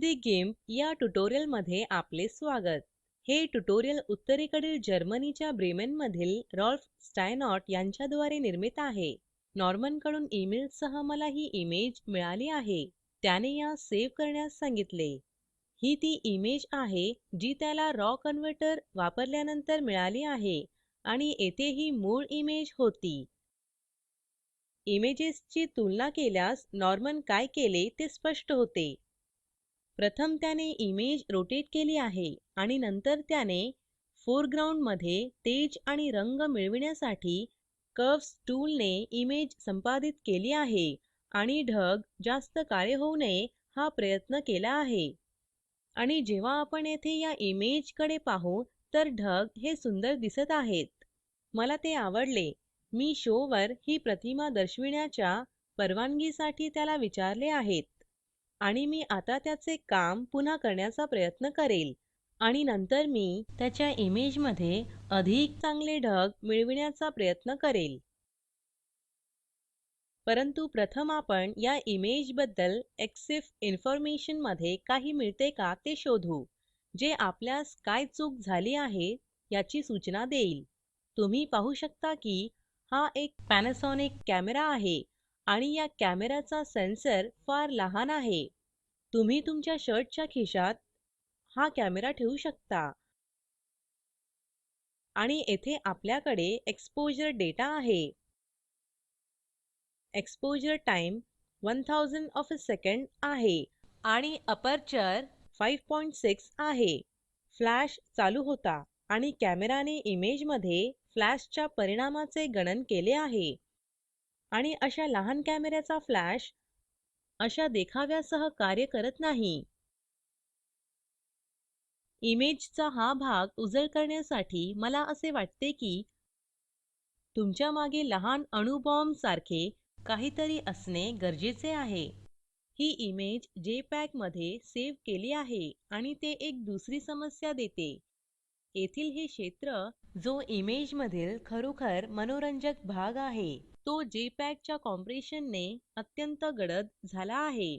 The गिम्प या ट्युटोरियलमध्ये आपले स्वागत. हे ट्युटोरियल उत्तरेकडील जर्मनीच्या ब्रेमेनमधील रॉल्फ स्टायनॉट यांच्याद्वारे निर्मित आहे. नॉर्मनकडून ईमेलसह मला ही इमेज मिळाली आहे. त्याने या सेव्ह करण्यास सांगितले. ही ती इमेज आहे जी त्याला रॉ कन्व्हर्टर वापरल्यानंतर मिळाली आहे आणि येथे ही मूळ इमेज होती. इमेजेसची तुलना केल्यास नॉर्मन काय केले ते स्पष्ट होते. प्रथम त्याने इमेज रोटेट केली आहे आणि नंतर त्याने फोरग्राउंड मध्ये तेज आणि रंग मिळविण्यासाठी कर्व्स टूलने इमेज संपादित केली आहे आणि ढग जास्त काळे होऊ नये हा प्रयत्न केला आहे. आणि जेव्हा आपण येथे या इमेज कडे पाहू तर ढग हे सुंदर दिसत आहेत. मला ते आवडले. मी शोवर ही प्रतिमा दर्शविण्याच्या परवानगीसाठी त्याला विचारले आहेत आणि मी आता त्याचे काम पुन्हा करण्याचा प्रयत्न करेल आणि नंतर मी त्याच्या इमेजमध्ये अधिक चांगले ढग मिळविण्याचा प्रयत्न करेल. परंतु प्रथम आपण या इमेजबद्दल EXIF इन्फॉर्मेशन मध्ये काही मिळते का ते शोधू, जे आपल्यास काय चूक झाली आहे याची सूचना देईल. तुम्ही पाहू शकता की हा एक पॅनासॉनिक कॅमेरा आहे आणि या कॅमेराचा सेन्सर फार लहान आहे. तुम्ही तुमच्या शर्टच्या खिशात हा कॅमेरा ठेवू शकता आणि येथे आपल्याकडे एक्सपोजर डेटा आहे. Exposure time 1000 of a second आहे आणि अपर्चर 5.6 आहे. फ्लॅश चालू होता आणि कॅमेराने इमेजमध्ये फ्लॅशच्या परिणामाचे गणन केले आहे आणि अशा लहान कॅमेऱ्याचा फ्लॅश अशा देखाव्यासह कार्य करत नाही. इमेजचा हा भाग उजळ करण्यासाठी मला असे वाटते की तुमच्या मागे लहान अणुबॉम्ब सारखे काहीतरी असणे गरजेचे आहे. ही इमेज JPEG मध्ये सेव्ह केली आहे आणि ते एक दुसरी समस्या देते. येथील हे क्षेत्र जो इमेज मधील खरोखर मनोरंजक भाग आहे तो JPEG च्या कॉम्प्रेशनने अत्यंत गडद झाला आहे.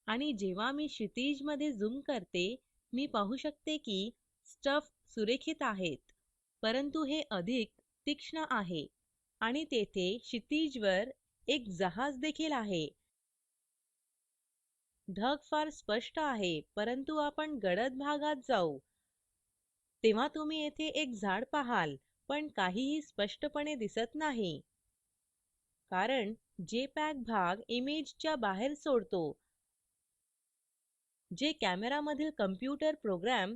आणि जेव्हा मी क्षितिज मध्ये झूम करते मी पाहू शकते की स्टफ सुरेखित आहेत, परंतु हे अधिक तीक्ष्ण आहे आणि तेथे क्षितिजवर एक जहाज देखील आहे. ढग फार स्पष्ट आहे, परंतु आपण गडद भागात जाऊ तेव्हा तुम्ही येथे एक झाड पाहाल, पण काहीही स्पष्टपणे दिसत नाही कारण JPEG भाग इमेजच्या बाहेर सोडतो, जे कॅमेरा मधील कम्प्युटर प्रोग्राम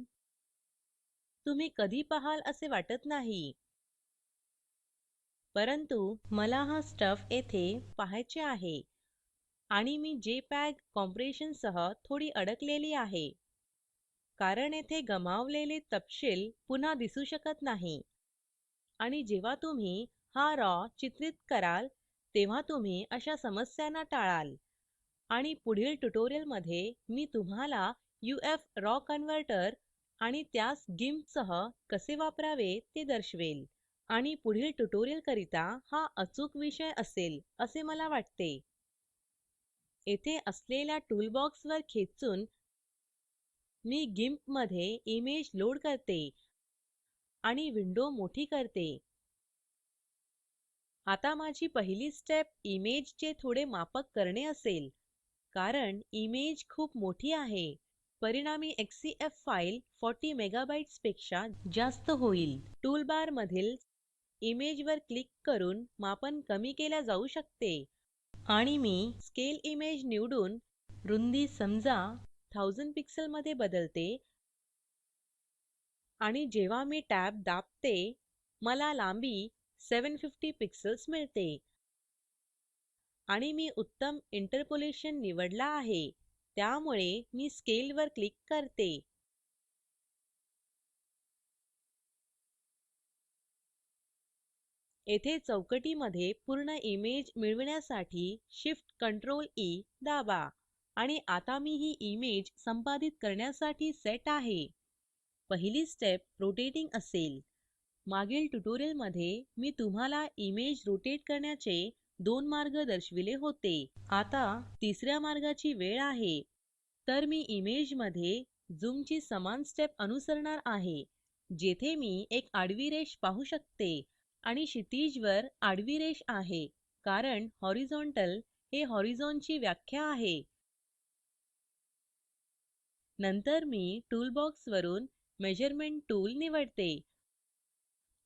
तुम्ही कधी पाहाल असे वाटत नाही. परंतु मला हा स्टफ येथे पाहायचे आहे आणि मी JPEG कॉम्प्रेशन सह थोडी अडकलेली आहे कारण येथे गमावलेले तपशील पुन्हा दिसू शकत नाही. आणि जेव्हा तुम्ही हा रॉ चित्रित कराल तेव्हा तुम्ही अशा समस्यांना टाळाल. आणि पुढील ट्युटोरियलमध्ये मी तुम्हाला UF रॉ कन्व्हर्टर आणि त्यास GIMP सह कसे वापरावे ते दर्शवेल. आणि पुढील ट्युटोरियल करिता हा अचूक विषय असेल असे मला वाटते. येथे असलेल्या टूलबॉक्सवर खेचून मी GIMP मध्ये इमेज लोड करते आणि विंडो मोठी करते. आता माझी पहिली स्टेप इमेजचे थोडे मापक करणे असेल कारण इमेज खूप मोठी आहे. परिणामी XCF फाइल 40 मेगाबाइट्स पेक्षा जास्त होईल. टूलबार मधील इमेजवर क्लिक करून मापन कमी केल्या जाऊ शकते आणि मी स्केल इमेज निवडून रुंदी समजा 1000 पिक्सल मध्ये बदलते आणि जेव्हा मी टॅब दाबते मला लांबी 750 पिक्सेल्स मिळते आणि मी उत्तम इंटरपोलेशन निवडला आहे, त्यामुळे मी स्केल वर क्लिक करते. येथे चौकटीमध्ये पूर्ण इमेज मिळविण्यासाठी Shift Ctrl E दाबा आणि आता मी ही इमेज संपादित करण्यासाठी सेट आहे. पहिली स्टेप रोटेटिंग असेल. मागील ट्युटोरियलमध्ये मी तुम्हाला इमेज रोटेट करण्याचे 2 मार्ग दर्शविले होते. आता तिसऱ्या मार्गाची वेळ आहे. तर मी इमेजमध्ये झूमची समान स्टेप अनुसरणार आहे, जेथे मी एक आडवी रेष पाहू शकते आणि क्षितिजवर आडवी रेष आहे, कारण हॉरिझॉन्टल हे हॉरिझॉनची व्याख्या आहे. नंतर मी टूलबॉक्सवरून मेजरमेंट टूल निवडते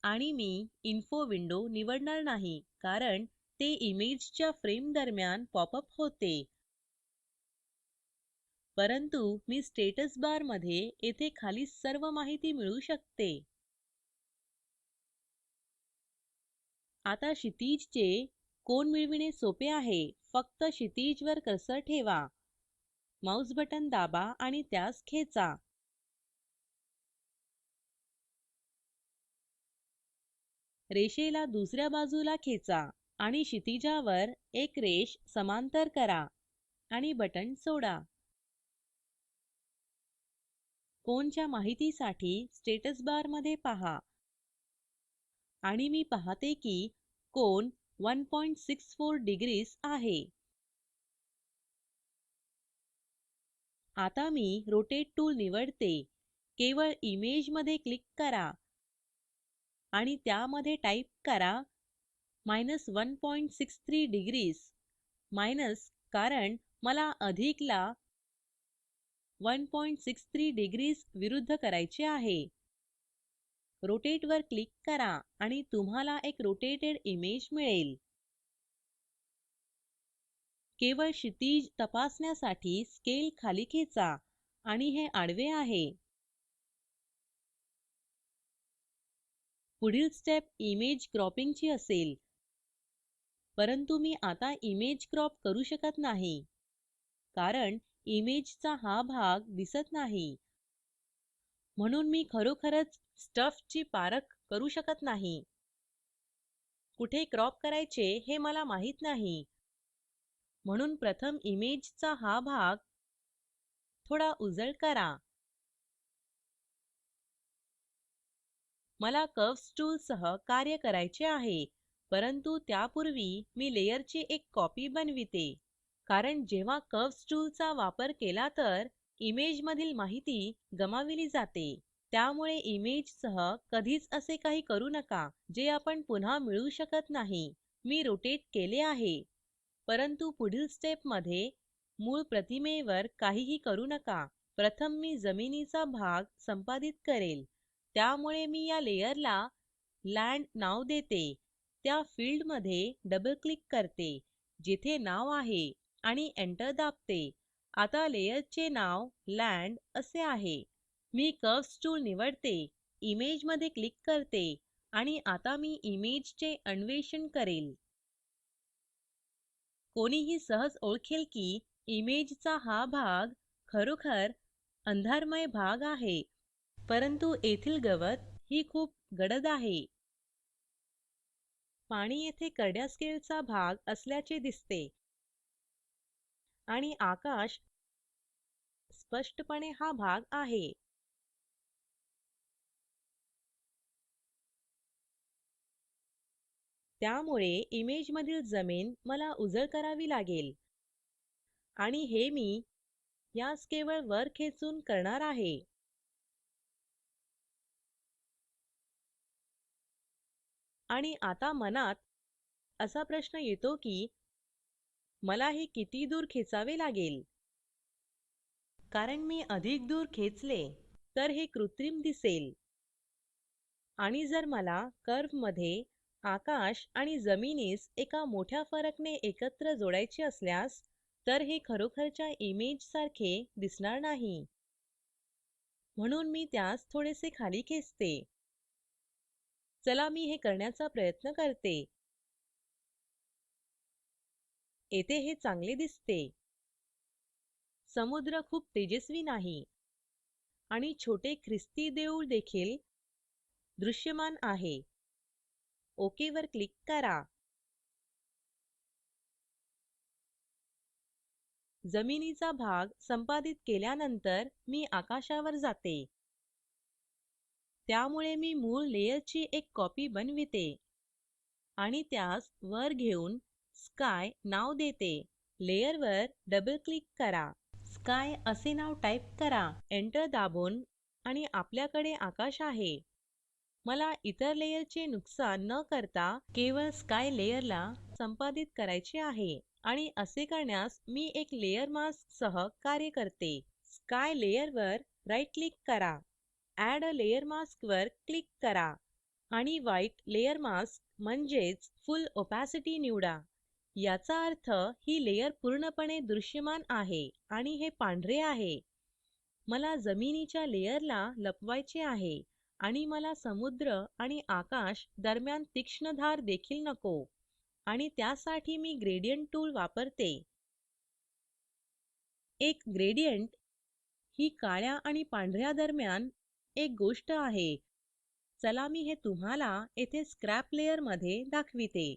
आणि मी इन्फो विंडो निवडणार नाही, कारण ते इमेजच्या फ्रेम दरम्यान पॉपअप होते. परंतु मी स्टेटस बार मध्ये येथे खाली सर्व माहिती मिळू शकते. आता क्षितिजचे कोन मिळविणे सोपे आहे. फक्त क्षितिजवर कर्सर ठेवा, माउस बटन दाबा आणि त्यास खेचा. रेषेला दुसऱ्या बाजूला खेचा आणि क्षितिजावर एक रेष समांतर करा आणि बटण सोडा. कोनच्या माहितीसाठी स्टेटस बार मध्ये पहा आणि मी पाहते की कोन 1.64 डिग्रीस आहे. आता मी रोटेट टूल निवडते. केवळ इमेज मध्ये क्लिक करा आणि त्यामध्ये टाईप करा -1.63 डिग्रीस. माइनस कारण मला अधिकला 1.63 डिग्रीस विरुद्ध करायचे आहे. रोटेट वर क्लिक करा आणि तुम्हाला एक रोटेटेड इमेज मिळेल. केवळ क्षितिज तपासण्यासाठी स्केल खाली खेचा आणि हे आडवे आहे. पुढील स्टेप इमेज क्रॉपिंगची असेल, परंतु मी आता इमेज क्रॉप करू शकत नाही, कारण इमेजचा हा भाग दिसत नाही. म्हणून मी खरोखरच स्टफची पारख करू शकत नाही. कुठे क्रॉप करायचे हे मला माहित नाही, म्हणून प्रथम इमेजचा हा भाग थोडा उजळ करा. मला कर्व्हज टूल सह कार्य करायचे आहे, परंतु त्यापूर्वी मी लेयरची एक कॉपी बनविते, कारण जेव्हा कर्व्हज टूलचा वापर केला तर इमेजमधील माहिती गमाविली जाते. त्यामुळे इमेजसह कधीच असे काही करू नका जे आपण पुन्हा मिळवू शकत नाही. मी रोटेट केले आहे, परंतु पुढील स्टेपमध्ये मूळ प्रतिमेवर काहीही करू नका. प्रथम मी जमिनीचा भाग संपादित करेल. त्यामुळे मी या लेयरला लँड नाव देते. त्या फील्डमध्ये डबल क्लिक करते जिथे नाव आहे आणि एंटर दाबते. आता लेयरचे नाव लँड असे आहे. मी कर्व्हज टूल निवडते, इमेजमध्ये क्लिक करते आणि आता मी इमेजचे अन्वेषण करेल. कोणीही सहज ओळखेल की इमेजचा हा भाग खरोखर अंधारमय भाग आहे, परंतु येथील गवत ही खूप गडद आहे. पाणी येथे करड्या स्केलचा भाग असल्याचे दिसते आणि आकाश स्पष्टपणे हा भाग आहे. त्यामुळे इमेजमधील जमीन मला उजळ करावी लागेल आणि हे मी यास केवळ वर खेचून करणार आहे. आणि आता मनात असा प्रश्न येतो की मला हे किती दूर खेचावे लागेल, कारण मी अधिक दूर खेचले तर हे कृत्रिम दिसेल. आणि जर मला कर्व मध्ये आकाश आणि जमिनीस एका मोठ्या फरकने एकत्र जोडायचे असल्यास तर हे खरोखरच्या इमेज सारखे दिसणार नाही. म्हणून मी त्यास थोडेसे खाली खेचते. चला मी हे करण्याचा प्रयत्न करते. येथे हे चांगले दिसते. समुद्र खूप तेजस्वी नाही आणि छोटे ख्रिस्ती देऊळ देखील दृश्यमान आहे. ओके वर क्लिक करा. जमिनीचा भाग संपादित केल्यानंतर मी आकाशावर जाते. त्यामुळे मी मूळ लेयरची एक कॉपी बनविते आणि त्यास वर घेऊन स्काय नाव देते. लेयरवर डबल क्लिक करा. स्काय असे नाव टाईप करा, एंटर दाबून आणि आपल्याकडे आकाश आहे. मला इतर लेयरचे नुकसान न करता केवळ स्काय लेयरला संपादित करायचे आहे आणि असे करण्यास मी एक लेयर मास्क सह कार्य करते. स्काय लेयरवर राईट क्लिक करा, ऍड अ लेयर मास्क वर क्लिक करा आणि व्हाईट लेयर मास्क म्हणजेच फुल ओपॅसिटी निवडा. याचा अर्थ ही लेयर पूर्णपणे दृश्यमान आहे आणि हे पांढरे आहे. मला जमिनीच्या लेयरला लपवायचे आहे आणि मला समुद्र आणि आकाश दरम्यान तीक्ष्ण धार देखील नको आणि त्यासाठी मी ग्रेडियंट टूल वापरते. एक ग्रेडियंट ही काळ्या आणि पांढऱ्या दरम्यान एक गोष्ट आहे. चला मी हे तुम्हाला येथे स्क्रॅप लेयर मध्ये दाखविते.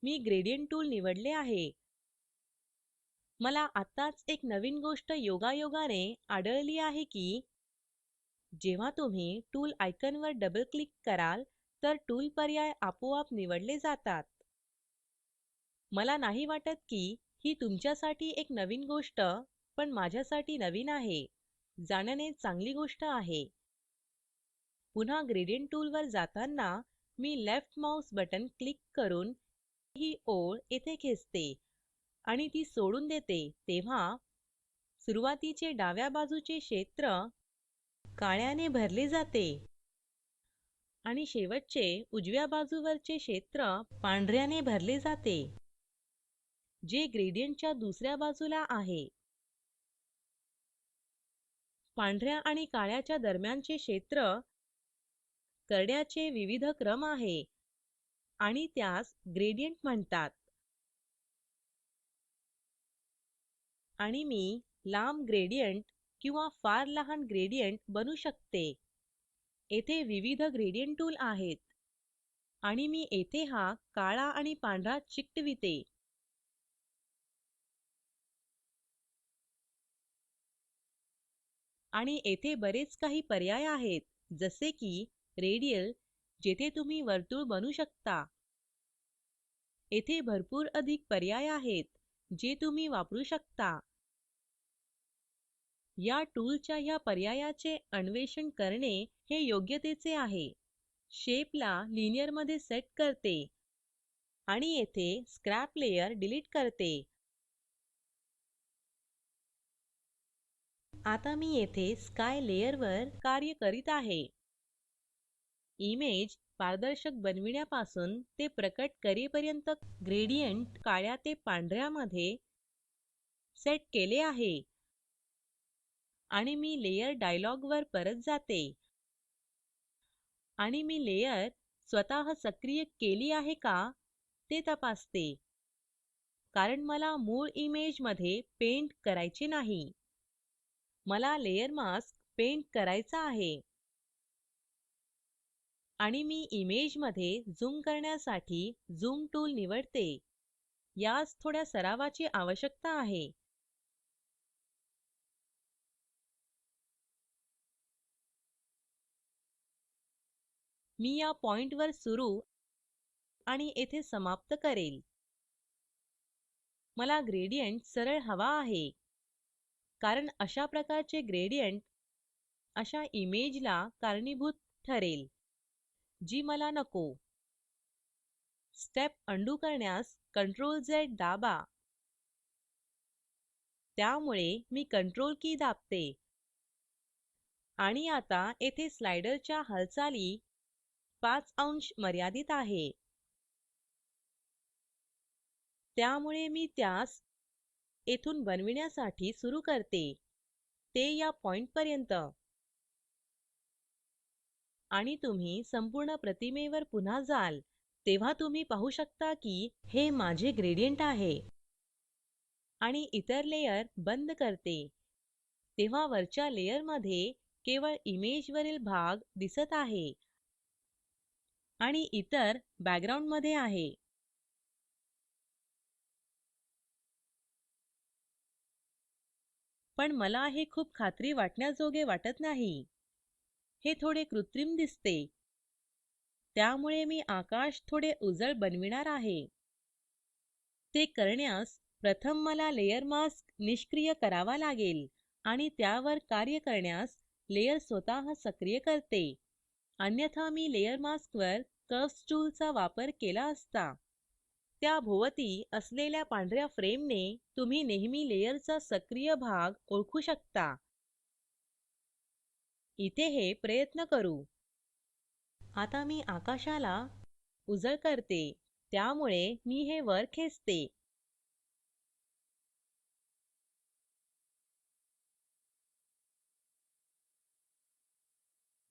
मी ग्रेडियंट टूल निवडले आहे. मला आत्ताच एक नवीन गोष्ट योगायोगाने आढळली आहे की जेव्हा तुम्ही टूल आयकॉनवर डबल क्लिक कराल तर टूल पर्याय आपोआप निवडले जातात. मला नाही वाटत की ही तुमच्यासाठी एक नवीन गोष्ट, पण माझ्यासाठी नवीन आहे. जाणणे चांगली गोष्ट आहे. पुन्हा ग्रेडियंट टूलवर जाताना मी लेफ्ट माउस बटन क्लिक करून ही ओळ येथे खेचते आणि ती सोडून देते. तेव्हा सुरुवातीचे डाव्या बाजूचे क्षेत्र काळ्याने भरले जाते आणि शेवटचे उजव्या बाजूवरचे क्षेत्र पांढऱ्याने भरले जाते, जे ग्रेडियंटच्या दुसऱ्या बाजूला आहे. पांढऱ्या आणि काळ्याच्या दरम्यानचे क्षेत्र करड्याचे विविध क्रम आहे आणि त्यास ग्रेडियंट म्हणतात. आणि मी लांब ग्रेडियंट किंवा फार लहान ग्रेडियंट बनवू शकते. येथे विविध ग्रेडियंट टूल आहेत आणि मी येथे हा काळा आणि पांढरा चिकटविते. आणि येथे बरेच काही पर्याय आहेत, जसे की रेडियल, जेथे तुम्ही वर्तुळ बनवू शकता. येथे भरपूर अधिक पर्याय आहेत जे तुम्ही वापरू शकता. या टूलच्या ह्या पर्यायाचे अन्वेषण करणे हे योग्यतेचे आहे. शेपला लिनियर मध्ये सेट करते आणि येथे स्क्रॅप लेयर डिलीट करते. आता मी येथे स्काय लेयरवर कार्य करीत आहे. इमेज पारदर्शक बनविण्यापासून ते प्रकट करेपर्यंत ग्रेडियंट काळ्या ते पांढऱ्यामध्ये सेट केले आहे. आणि मी लेयर डायलॉग वर परत जाते आणि मी लेयर स्वतः सक्रिय केली आहे का ते तपासते, कारण मला मूळ इमेज मध्ये पेंट करायचे नाही. मला लेयर मास्क पेंट करायचा आहे आणि मी इमेज मध्ये झूम करण्यासाठी झूम टूल निवडते. यास थोड्या सरावाची आवश्यकता आहे. मी या पॉइंटवर सुरू आणि येथे समाप्त करेल. मला ग्रेडियंट सरळ हवा आहे, कारण अशा प्रकारचे ग्रेडियंट अशा इमेजला कारणीभूत ठरेल जी मला नको. स्टेप अंडू करण्यास Ctrl+Z दाबा. त्यामुळे मी कंट्रोल की दाबते आणि आता येथे स्लाइडरच्या हालचाली 5 अंश मर्यादित आहे. त्यामुळे मी त्यास येथून बनविण्यासाठी सुरू करते, ते या पॉइंट पर्यंत. आणि तुम्ही संपूर्ण प्रतिमेवर पुन्हा जाल तेव्हा तुम्ही पाहू शकता की हे माझे ग्रेडियंट आहे. आणि इतर लेयर बंद करते तेव्हा वरच्या लेयर मध्ये केवळ इमेज वरील भाग दिसत आहे आणि इतर बॅकग्राउंड मध्ये आहे. पण मला हे खूप खात्री वाटण्याजोगे वाटत नाही. हे थोडे कृत्रिम दिसते. त्यामुळे मी आकाश थोडे उजळ बनविणार आहे. ते करण्यास प्रथम मला लेयर मास्क निष्क्रिय करावा लागेल आणि त्यावर कार्य करण्यास लेयर स्वतः सक्रिय करते. अन्यथा मी लेयर मास्कवर कर्व्स टूलचा वापर केला असता. त्या भोवती असलेल्या पांढऱ्या फ्रेमने तुम्ही नेहमी लेयरचा सक्रिय भाग ओळखू शकता. इथे हे प्रयत्न करू. आता मी आकाशाला उजळ करते, त्यामुळे मी हे वर खेचते.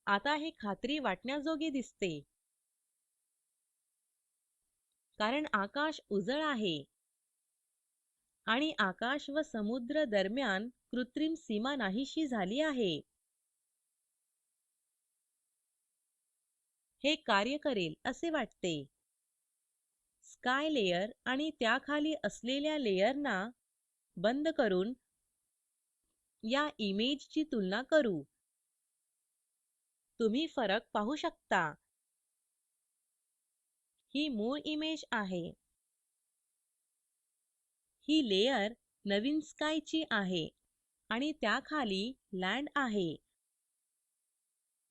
आता हे खात्री वाटण्याजोगे दिसते, कारण आकाश उजळ आहे आणि आकाश व समुद्र दरम्यान कृत्रिम सीमा नाहीशी झाली आहे. हे कार्य करेल असे वाटते. स्काय लेयर आणि त्याखाली असलेल्या लेयरना बंद करून या इमेजची तुलना करू. तुम्ही फरक पाहू शकता. ही मूळ इमेज आहे. ही लेयर नवीन स्कायची आहे आणि त्याखाली लँड आहे.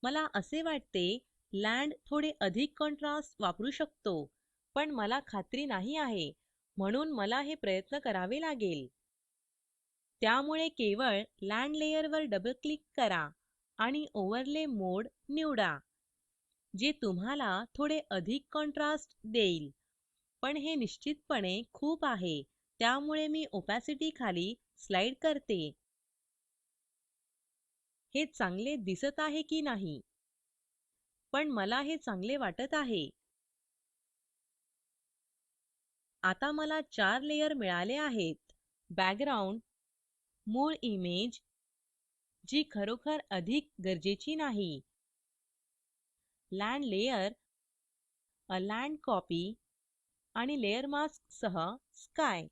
मला असे वाटते लँड थोडे अधिक कॉन्ट्रास्ट वापरू शकतो, पण मला खात्री नाही आहे, म्हणून मला हे प्रयत्न करावे लागेल. त्यामुळे केवळ लँड लेयरवर डबल क्लिक करा आणि ओव्हरले मोड निवडा, जे तुम्हाला थोडे अधिक कॉन्ट्रास्ट देईल. पण हे निश्चितपणे खूप आहे, त्यामुळे मी ओपॅसिटी खाली स्लाइड करते. हे चांगले दिसत आहे की नाही? पण मला हे चांगले वाटत आहे. आता मला 4 लेयर मिळाले आहेत. बॅकग्राउंड, मूळ इमेज, जी खरोखर अधिक गरजेची नाही, लँड लेयर, अ लँड कॉपी आणि लेयर मास्क सह स्काय.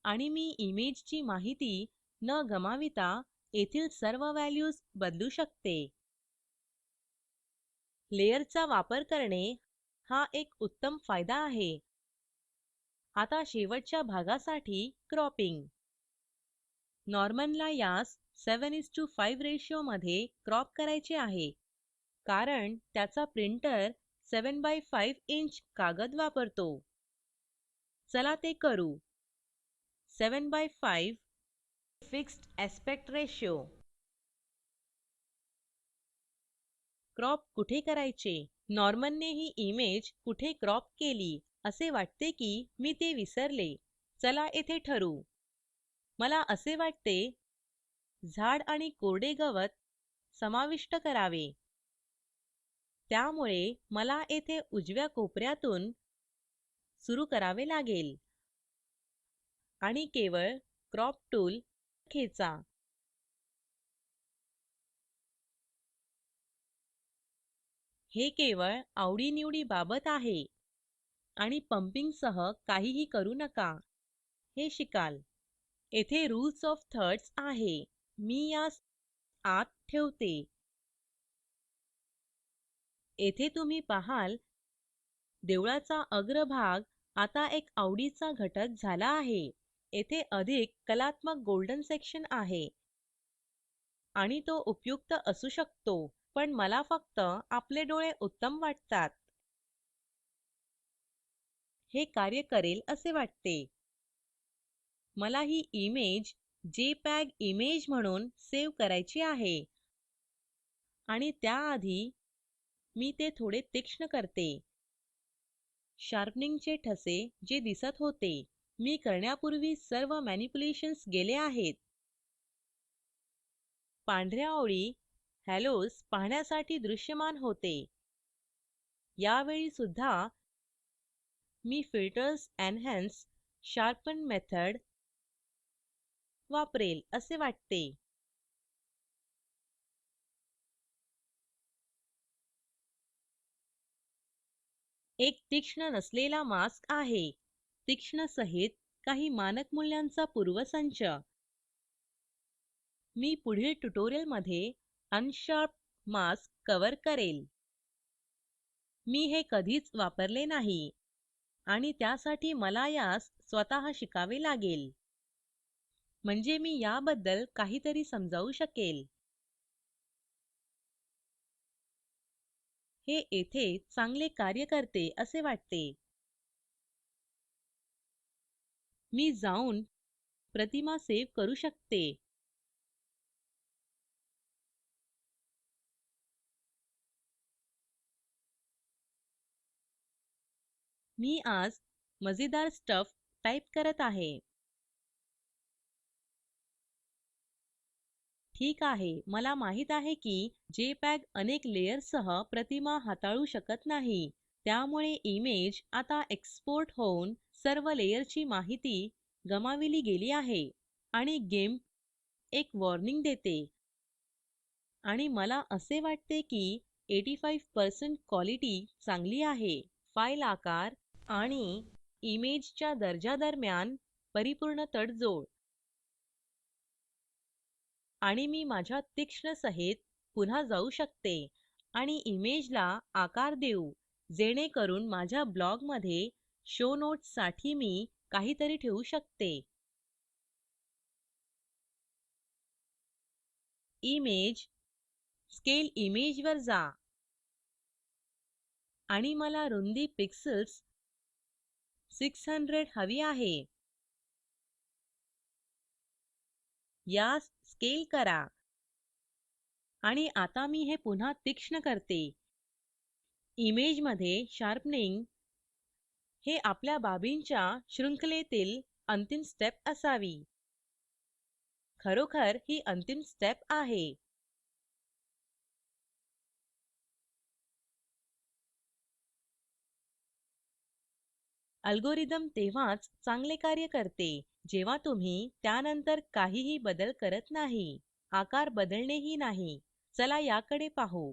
आणि मी इमेजची माहिती न गमाविता येथील सर्व व्हॅल्यूज बदलू शकते. लेयरचा वापर करणे हा एक उत्तम फायदा आहे. आता शेवटच्या भागासाठी क्रॉपिंग. नॉर्मनला यास 7:5 रेशो मध्ये क्रॉप करायचे आहे, कारण त्याचा प्रिंटर 7x5 इंच कागद वापरतो. चला ते करू. 7x5 fixed aspect ratio. Crop कुठे करायचे? नॉर्मनने ही इमेज कुठे क्रॉप केली असे वाटते की मी ते विसरले. चला येथे ठरवू. मला असे वाटते झाड आणि कोरडे गवत समाविष्ट करावे. त्यामुळे मला येथे उजव्या कोपऱ्यातून सुरू करावे लागेल आणि केवळ क्रॉप टूल खेचा. हे केवळ आवडीनिवडी बाबत आहे आणि पंपिंग सह काहीही करू नका. हे शिकाल. येथे रूल्स ऑफ थर्ड्स आहे. मी यास आत ठेवते. येथे तुम्ही पाहाल देवळाचा अग्रभाग आता एक आवडीचा घटक झाला आहे. येथे अधिक कलात्मक गोल्डन सेक्शन आहे आणि तो उपयुक्त असू शकतो, पण मला फक्त आपले डोळे उत्तम वाटतात. हे कार्य करेल असे वाटते. मला ही इमेज जेपीईजी इमेज म्हणून सेव्ह करायची आहे आणि त्याआधी मी ते थोडे तीक्ष्ण करते. शार्पनिंगचे ठसे जे दिसत होते, मी करण्यापूर्वी सर्व मॅनिप्युलेशन्स गेले आहेत. पांढऱ्या ओळी हॅलोज पाहण्यासाठी दृश्यमान होते. यावेळी सुद्धा मी फिल्टर्स एनहान्स शार्पन मेथड वापरेल असे वाटते. एक तीक्ष्ण नसलेला मास्क आहे. तीक्ष्ण सहित काही मानक मूल्यांचा पूर्वसंच. मी पुढील ट्युटोरियलमध्ये अनशार्प मास्क कव्हर करेल. मी हे कधीच वापरले नाही आणि त्यासाठी मला यास स्वतः शिकावे लागेल. म्हणजे मी याबद्दल काहीतरी समजावू शकेल. हे येथे चांगले कार्य करते असे वाटते. मी जाऊन प्रतिमा सेव्ह करू शकते. मी आज मजेदार स्टफ टाइप करत आहे. ठीक आहे, मला माहित आहे की JPEG अनेक लेयर्ससह प्रतिमा हाताळू शकत नाही. त्यामुळे इमेज आता एक्सपोर्ट होऊन सर्व लेयरची माहिती गमाविली गेली आहे. आणि गिम्प एक वॉर्निंग देते. आणि मला असे वाटते की 85% क्वालिटी चांगली आहे. फाईल आकार आणि इमेजच्या दर्जा दरम्यान परिपूर्ण तडजोड. आणि मी माझ्या तीक्ष्ण सहित पुन्हा जाऊ शकते आणि इमेजला आकार देऊ, जेणेकरून माझ्या ब्लॉगमध्ये शो नोट्स साठी मी काहीतरी ठेवू शकते. इमेज स्केल इमेज वर जा आणि मला रुंदी पिक्सेल्स 600 हवी आहे. यास स्केल करा आणि आता मी हे पुन्हा तीक्ष्ण करते. इमेजमध्ये शार्पनिंग हे आपल्या बाबींच्या शृंखलेतील अंतिम स्टेप असावी. खरोखर ही अंतिम स्टेप आहे. अल्गोरिदम तेव्हाच चांगले कार्य करते जेव्हा तुम्ही त्यानंतर काहीही बदल करत नाही. आकार बदलणेही नाही. चला याकडे पाहू.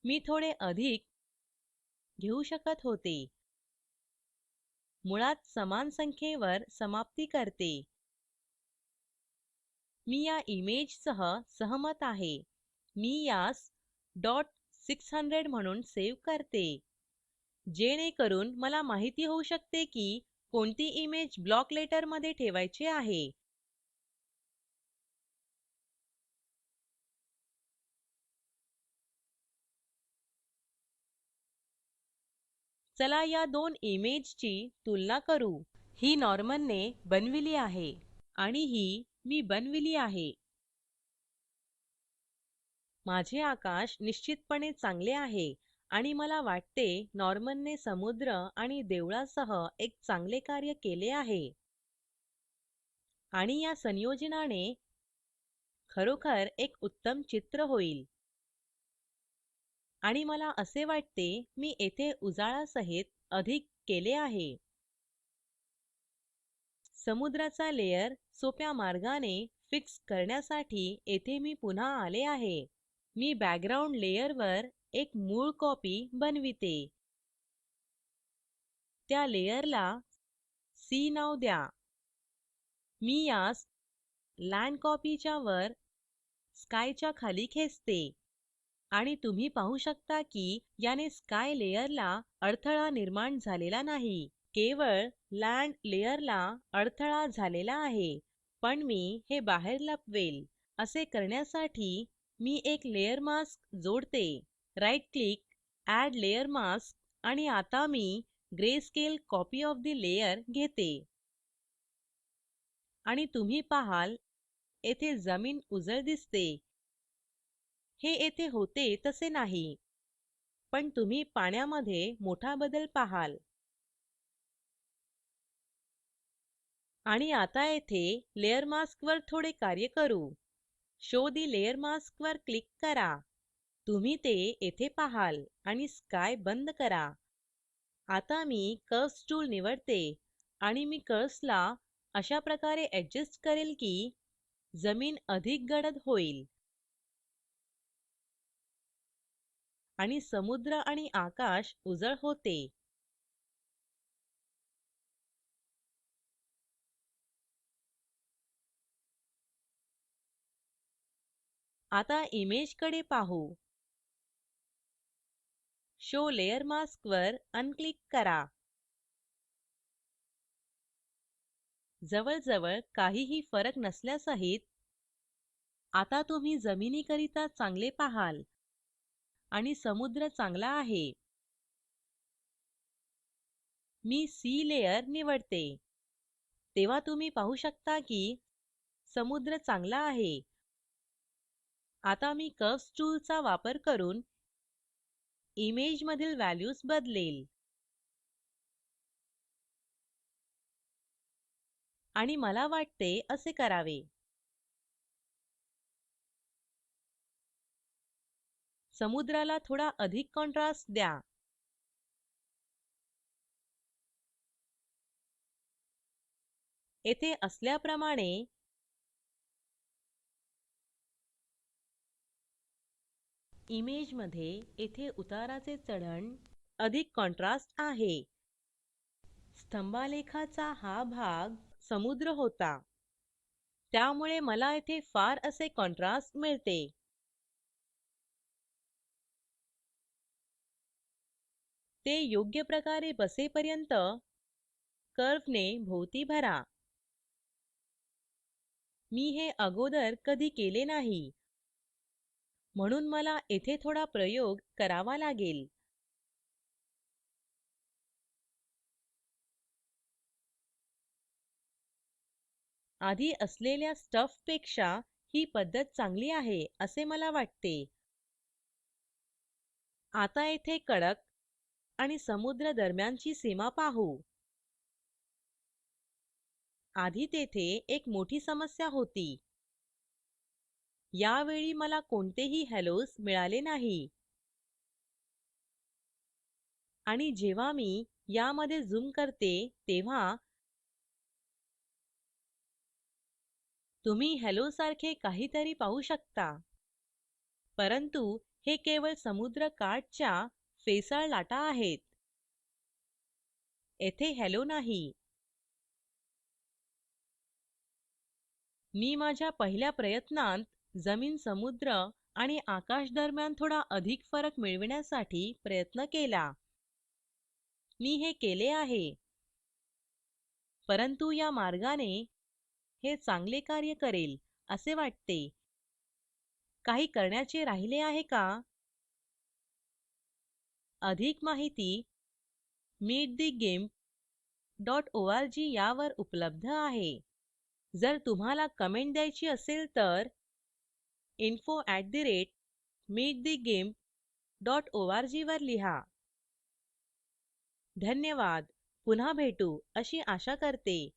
मी थोडे अधिक घेऊ शकत होते. मुळात समान संख्येवर समाप्ती करते. मी या इमेजसह सहमत आहे. मी यास .600 म्हणून सेव्ह करते, जेणेकरून मला माहिती होऊ शकते की कोणती इमेज ब्लॉक लेटर मध्ये ठेवायची आहे. चला या दोन इमेजची तुलना करू. ही नॉर्मनने बनविली आहे आणि ही मी बनविली आहे. माझे आकाश निश्चितपणे चांगले आहे आणि मला वाटते नॉर्मनने समुद्र आणि देवळासह एक चांगले कार्य केले आहे. आणि या संयोजनाने खरोखर एक उत्तम चित्र होईल. आणि मला असे वाटते मी येथे उजाळासहित अधिक केले आहे. समुद्राचा लेयर सोप्या मार्गाने फिक्स करण्यासाठी येथे मी पुन्हा आले आहे. मी बॅकग्राउंड लेयरवर एक मूळ कॉपी बनविते. त्या लेयरला सी नाव द्या. मी यास लँड कॉपीच्या वर स्कायच्या खाली खेचते आणि तुम्ही पाहू शकता की याने स्काय लेयरला अडथळा निर्माण झालेला नाही. केवळ लँड लेयरला अडथळा झालेला आहे. पण मी हे बाहेर लपवेल. असे करण्यासाठी मी एक लेयर मास्क जोडते. Right click, add layer mask आणि आता मी greyscale copy of the layer घेते. आणि तुम्ही पाहाल येथे जमीन उजळ दिसते. हे येथे होते तसे नाही, पण तुम्ही पाण्यामध्ये मोठा बदल पाहाल. आणि आता येथे लेयर मास्क वर थोडे कार्य करू. शो दी लेयर मास्क वर क्लिक करा. तुम्ही ते येथे पाहाल आणि स्काय बंद करा. आता मी कर्व्स टूल निवडते आणि मी कर्व्सला अशा प्रकारे ऍडजस्ट करेल की जमीन अधिक गडद होईल आणि समुद्र आणि आकाश उजळ होते. आता इमेजकडे पाहू. शो लेयर मास्क वर अनक्लिक करा. जवळजवळ काहीही फरक नसल्यासहित आता तुम्ही जमिनीकरिता चांगले पाहाल आणि समुद्र चांगला आहे. मी सी लेयर निवडते. तेव्हा तुम्ही पाहू शकता की समुद्र चांगला आहे. आता मी कर्व्हज टूलचा वापर करून इमेजमधील व्हॅल्यूज बदलेल आणि मला वाटते असे करावे. समुद्राला थोडा अधिक कॉन्ट्रास्ट द्या. येथे असल्याप्रमाणे इमेजमध्ये येथे उताराचे चढण अधिक कॉन्ट्रास्ट आहे. स्तंभालेखाचा हा भाग समुद्र होता, त्यामुळे मला येथे फार असे कॉन्ट्रास्ट मिळते. ते योग्य प्रकारे बसेपर्यंत कर्व्हने भोवती भरा. मी हे अगोदर कधी केले नाही, म्हणून मला येथे थोडा प्रयोग करावा लागेल. आधी असलेल्या स्टफपेक्षा ही पद्धत चांगली आहे असे मला वाटते. आता येथे कडक आणि समुद्र दरम्यानची सीमा पाहू. आधी तेथे एक मोठी समस्या होती. यावेळी मला कोणतेही हॅलोज मिळाले नाही. आणि जेव्हा मी यामध्ये झूम करते तेव्हा तुम्ही हॅलो सारखे काहीतरी पाहू शकता. परंतु हे केवळ समुद्र काठच्या फेसाळ लाटा आहेत. येथे हॅलो नाही. मी माझ्या पहिल्या प्रयत्नांत जमीन, समुद्र आणि आकाश दरम्यान थोडा अधिक फरक मिळविण्यासाठी प्रयत्न केला. मी हे केले आहे. परंतु या मार्गाने हे चांगले कार्य करेल असे वाटते. काही करण्याचे राहिले आहे का? अधिक माहिती meetthegimp.org यावर उपलब्ध आहे. जर तुम्हाला कमेंट द्यायची असेल तर info@meetthegimp.org वर लिहा. धन्यवाद. पुन्हा भेटू अशी आशा करते.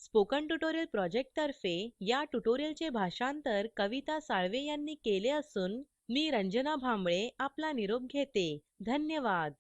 स्पोकन ट्युटोरियल प्रॉजेक्ट तर्फे या ट्युटोरियलचे भाषांतर कविता साळवे यांनी केले असून मी रंजना भांबळे आपला निरोप घेते. धन्यवाद.